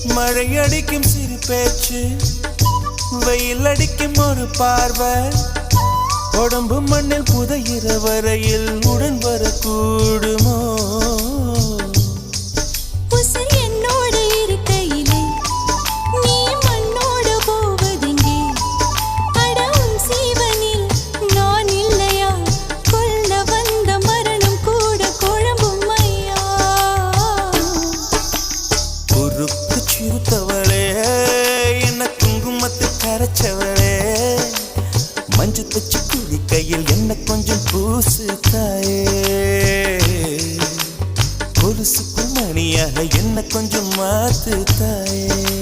மழை அடிக்கும் சிறு பேச்சு, வெயில் அடிக்கும் ஒரு பார்வை, உடம்பு மண்ணில் புதையிற வரையில் உடன் வரக்கூடுமோ? சிறுத்தவளே, என்ன குங்குமத்தை கரைச்சவளே, மஞ்சு தச்சு குடி கையில் என்ன கொஞ்சம் பூசு தாயே, கொலுசுக்குள் மணியாக என்ன கொஞ்சம் மாத்து தாயே.